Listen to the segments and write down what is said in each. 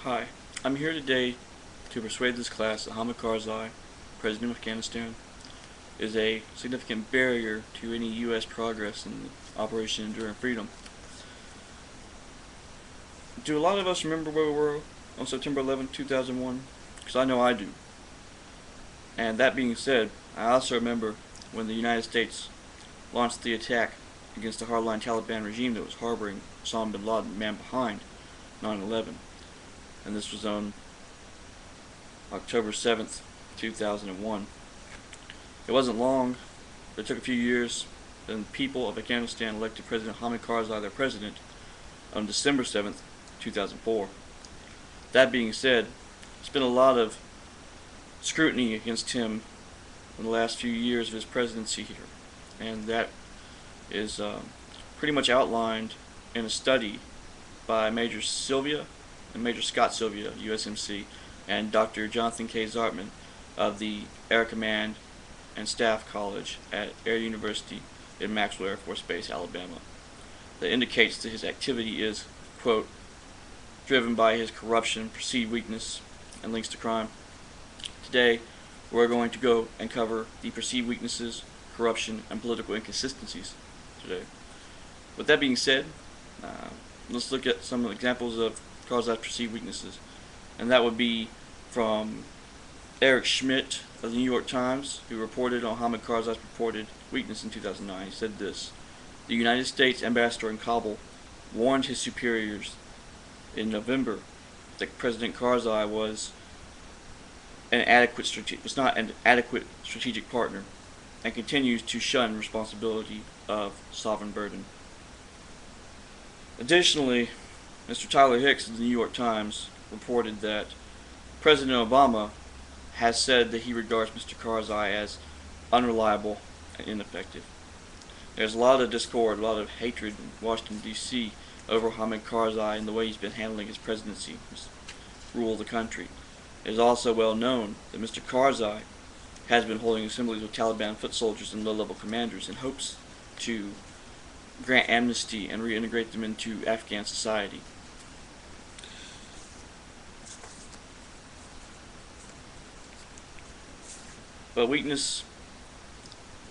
Hi, I'm here today to persuade this class that Hamid Karzai, President of Afghanistan, is a significant barrier to any U.S. progress in Operation Enduring Freedom. Do a lot of us remember where we were on September 11, 2001? Because I know I do. And that being said, I also remember when the United States launched the attack against the hardline Taliban regime that was harboring Osama bin Laden, the man behind 9/11. And this was on October 7th, 2001. It wasn't long, but it took a few years. Then the people of Afghanistan elected President Hamid Karzai their president on December 7th, 2004. That being said, there's been a lot of scrutiny against him in the last few years of his presidency here, and that is pretty much outlined in a study by Major Sylvia and Major Scott Sylvia, USMC, and Dr. Jonathan K. Zartman of the Air Command and Staff College at Air University in Maxwell Air Force Base, Alabama, that indicates that his activity is, quote, driven by his corruption, perceived weakness, and links to crime. Today, we're going to go and cover the perceived weaknesses, corruption, and political inconsistencies today. With that being said, let's look at some examples of Karzai's perceived weaknesses. And that would be from Eric Schmidt of the New York Times, who reported on Hamid Karzai's purported weakness in 2009. He said this: the United States ambassador in Kabul warned his superiors in November that President Karzai was not an adequate strategic partner, and continues to shun responsibility of sovereign burden. Additionally, Mr. Tyler Hicks of the New York Times reported that President Obama has said that he regards Mr. Karzai as unreliable and ineffective. There's a lot of discord, a lot of hatred in Washington, D.C. over Hamid Karzai and the way he's been handling his presidency, his rule of the country. It is also well known that Mr. Karzai has been holding assemblies with Taliban foot soldiers and low-level commanders in hopes to grant amnesty and reintegrate them into Afghan society. But weakness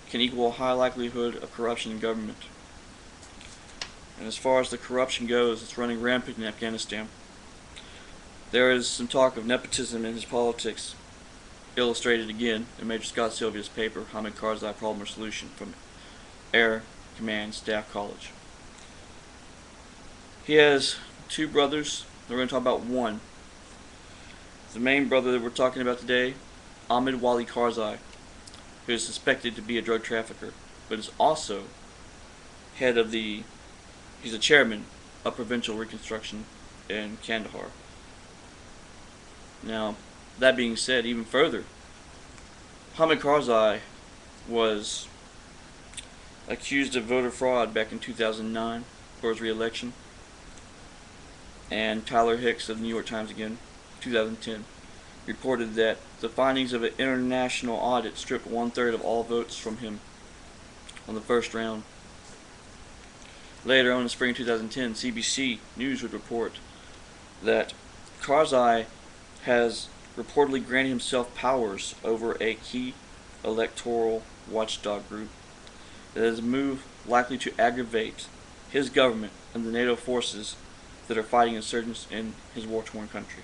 can equal a high likelihood of corruption in government. And as far as the corruption goes, it's running rampant in Afghanistan. There is some talk of nepotism in his politics, illustrated again in Major Scott Sylvia's paper, Hamid Karzai, Problem or Solution, from Air Command Staff College. He has two brothers. We're going to talk about one. The main brother that we're talking about today, Ahmed Wali Karzai, who is suspected to be a drug trafficker, but is also he's a chairman of Provincial Reconstruction in Kandahar. Now, that being said, even further, Hamid Karzai was accused of voter fraud back in 2009 for his re-election, and Tyler Hicks of the New York Times again, 2010, reported that the findings of an international audit stripped 1/3 of all votes from him on the first round. Later on in spring 2010, CBC News would report that Karzai has reportedly granted himself powers over a key electoral watchdog group. That is a move likely to aggravate his government and the NATO forces that are fighting insurgents in his war-torn country.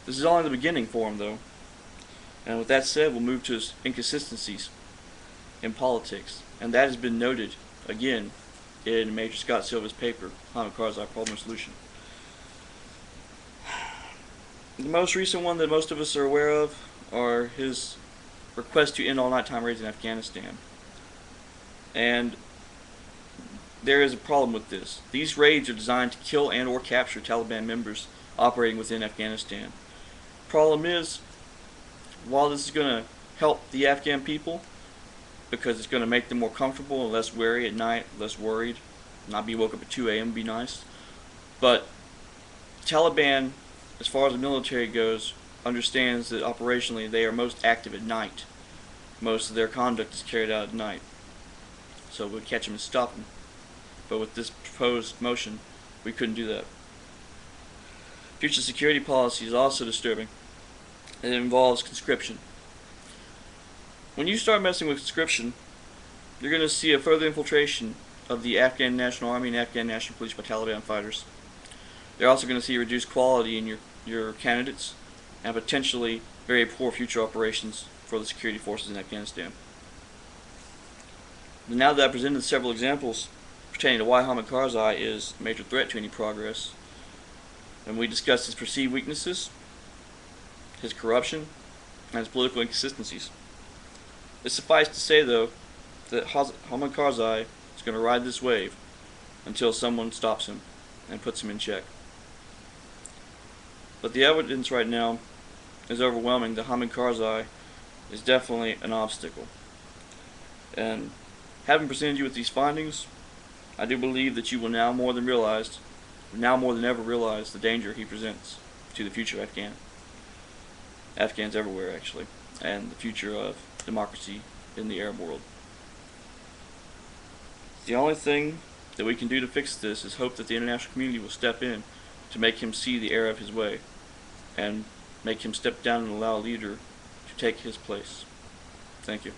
This is only the beginning for him, though. And with that said, we'll move to his inconsistencies in politics. And that has been noted, again, in Major Scott Silva's paper, Hamid Karzai, Problem or Solution. The most recent one that most of us are aware of are his request to end all nighttime raids in Afghanistan. And there is a problem with this. These raids are designed to kill and or capture Taliban members operating within Afghanistan. Problem is, while this is going to help the Afghan people, because it's going to make them more comfortable and less wary at night, less worried, not be woke up at 2 a.m. would be nice, but Taliban, as far as the military goes, understands that operationally they are most active at night. Most of their conduct is carried out at night. So we'll catch them and stop them. But with this proposed motion, we couldn't do that. If future security policy is also disturbing. It involves conscription. When you start messing with conscription, you're going to see a further infiltration of the Afghan National Army and Afghan National Police by Taliban fighters. You're also going to see reduced quality in your candidates and potentially very poor future operations for the security forces in Afghanistan. Now that I've presented several examples pertaining to why Hamid Karzai is a major threat to any progress, and we discussed his perceived weaknesses, his corruption, and his political inconsistencies. It suffices to say, though, that Hamid Karzai is going to ride this wave until someone stops him and puts him in check. But the evidence right now is overwhelming that Hamid Karzai is definitely an obstacle. And having presented you with these findings, I do believe that you will now more than ever realize the danger he presents to the future of Afghans everywhere actually, and the future of democracy in the Arab world. The only thing that we can do to fix this is hope that the international community will step in to make him see the error of his way and make him step down and allow a leader to take his place. Thank you.